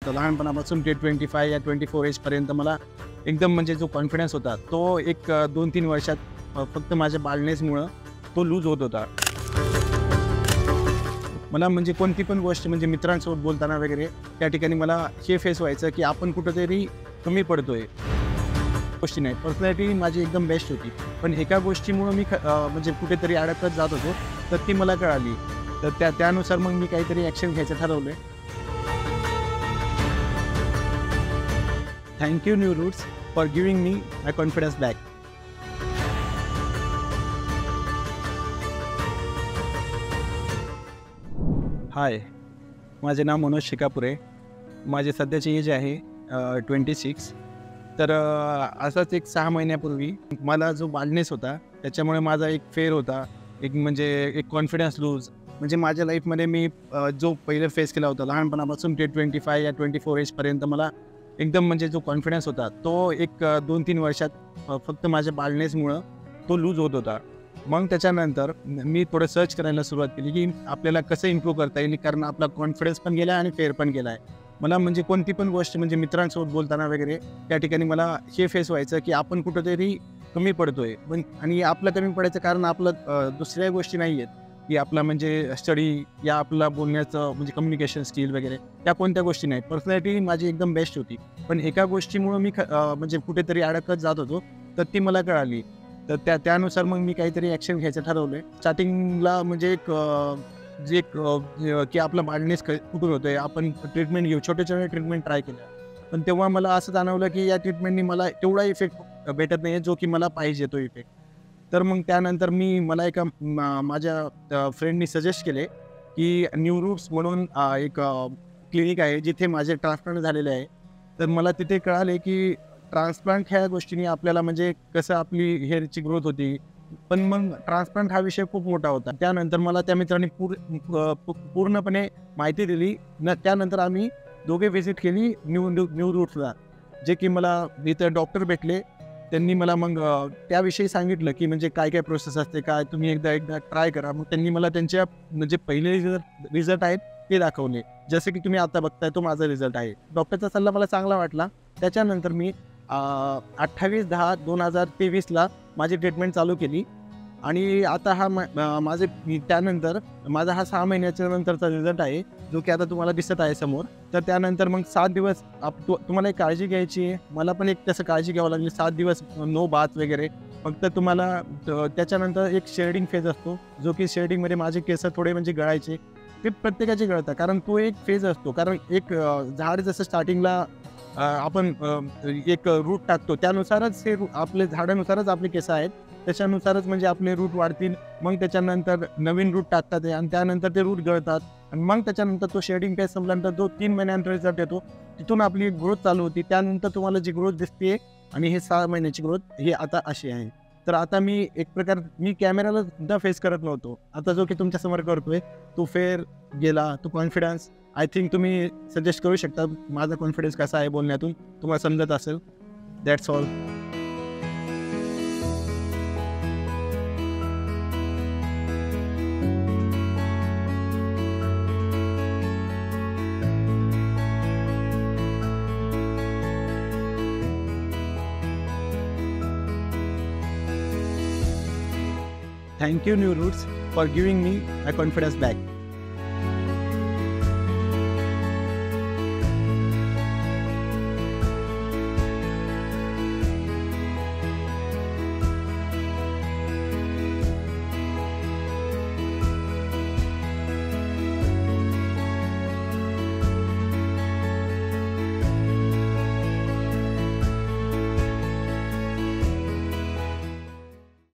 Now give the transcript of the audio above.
होतं लहानपणापासून ते 25 या 24 एजपर्यंत मला एकदम म्हणजे जो कॉन्फिडन्स होता तो एक 2-3 वर्षात फक्त माझ्या बालनेसमुळं तो लूज होत होता. मला म्हणजे कोणती पण गोष्ट म्हणजे मित्रांसोबत बोलताना वगैरे त्या ठिकाणी मला हे फेस व्हायचं की आपण कुठंतरी कमी पडतोय. गोष्टी नाही, पर्सनॅलिटी माझी एकदम बेस्ट होती, पण एका गोष्टीमुळं मी म्हणजे कुठेतरी अडकत जात होतो, तर ती मला कळाली. तर त्यानुसार मग मी काहीतरी ॲक्शन घ्यायचं ठरवलं. Thank you new roots for giving me my confidence back. Hi, माझे नाव मनोज शिकापुरे. माझी सध्याची एज आहे 26. तर असाच एक 6 महिन्यापूर्वी मला जो बालनेस होता त्याच्यामुळे माझा एक फेर होता, एक म्हणजे एक कॉन्फिडन्स लूज. म्हणजे माझ्या लाईफमध्ये मी जो पहिले फेस केला होता लहानपणापासून ते 25 या 24 एजपर्यंत मला एकदम म्हणजे जो कॉन्फिडन्स होता तो एक 2-3 वर्षात फक्त माझ्या बालनेसमुळं तो लूज होत होता. मग त्याच्यानंतर मी थोडं सर्च करायला सुरुवात केली की आपल्याला कसं इम्प्रूव्ह करता येईल, कारण आपला कॉन्फिडन्स पण गेला आणि फेअर पण गेला आहे. मला म्हणजे कोणती पण गोष्ट म्हणजे मित्रांसोबत बोलताना वगैरे त्या ठिकाणी मला हे फेस व्हायचं की आपण कुठंतरी कमी पडतोय. पण आणि आपलं कमी पडायचं कारण आपलं दुसऱ्या गोष्टी नाही आहेत की आपला म्हणजे स्टडी या आपला बोलण्याचं म्हणजे कम्युनिकेशन स्किल वगैरे त्या कोणत्या गोष्टी नाहीत. पर्सनॅलिटी माझी एकदम बेस्ट होती, पण एका गोष्टीमुळं मी म्हणजे कुठेतरी अडकत जात होतो, तर ती मला कळाली. तर त्यानुसार मग मी काहीतरी ॲक्शन घ्यायचं ठरवलं. स्टार्टिंगला म्हणजे की आपलं बालनेस कुठून होतंय, आपण ट्रीटमेंट घेऊ, छोटे ट्रीटमेंट ट्राय केल्या. पण तेव्हा मला असं जाणवलं की या ट्रीटमेंटनी मला तेवढा इफेक्ट भेटत नाही आहे जो की मला पाहिजे तो इफेक्ट. तर मग त्यानंतर मला एका माझ्या फ्रेंडनी सजेस्ट केले की न्यू रूट्स म्हणून एक क्लिनिक आहे जिथे माझे ट्रान्सप्लांट झालेले आहे. तर मला तिथे कळाले की ट्रान्सप्लांट ह्या गोष्टीने आपल्याला म्हणजे कसं आपली हेअरची ग्रोथ होती. पण मग ट्रान्सप्लांट हा विषय खूप मोठा होता. त्यानंतर मला त्या मित्रांनी पूर्णपणे माहिती दिली. त्यानंतर आम्ही दोघे व्हिजिट केली न्यू रूट्सला, जे की मला इथं डॉक्टर भेटले. त्यांनी मला मग त्याविषयी सांगितलं की म्हणजे काय काय प्रोसेस असते, काय तुम्ही एकदा ट्राय करा. मग त्यांनी मला त्यांच्या म्हणजे पहिले रिझल्ट आहेत ते दाखवले, जसे की तुम्ही आता बघताय तो माझा रिझल्ट आहे. डॉक्टरचा सल्ला मला चांगला वाटला. त्याच्यानंतर मी 28/10/2023ला माझी ट्रीटमेंट चालू केली आणि आता त्यानंतर माझा हा 6 महिन्याच्या नंतरचा रिझल्ट आहे, जो की आता तुम्हाला दिसत आहे समोर. तर त्यानंतर मग 7 दिवस तुम्हाला एक काळजी घ्यायची आहे. मला पण एक तसं काळजी घ्यावं लागली. 7 दिवस नो बाथ वगैरे. फक्त तुम्हाला त्याच्यानंतर एक शेडिंग फेज असतो, जो की शेडिंगमध्ये माझे केस थोडे म्हणजे गळायचे. ते प्रत्येकाचे गळतात, कारण तो एक फेज असतो. कारण एक झाड जसं स्टार्टिंगला आपण एक रूट टाकतो, त्यानुसारच हे आपले झाडानुसारच आपले केस आहेत, त्याच्यानुसारच म्हणजे आपले रूट वाढतील. मग त्याच्यानंतर नवीन रूट टाकतात आणि त्यानंतर ते रूट गळतात आणि मग त्याच्यानंतर तो शेडिंग फेज संपल्यानंतर जो 3 महिन्यानंतर रिझल्ट येतो, तिथून आपली ग्रोथ चालू होती. त्यानंतर तुम्हाला जी ग्रोथ दिसते आणि हे 6 महिन्याची ग्रोथ ही आता अशी आहे. तर आता मी एक प्रकार कॅमेराला सुद्धा फेस करत नव्हतो. आता जो की तुमच्यासमोर करतोय, तो फेअर गेला, तो कॉन्फिडन्स. आय थिंक तुम्ही सजेस्ट करू शकता माझा कॉन्फिडन्स कसा आहे बोलण्यातून तुम्हाला समजत असेल. That's all. Thank you, New Roots, for giving me my confidence back.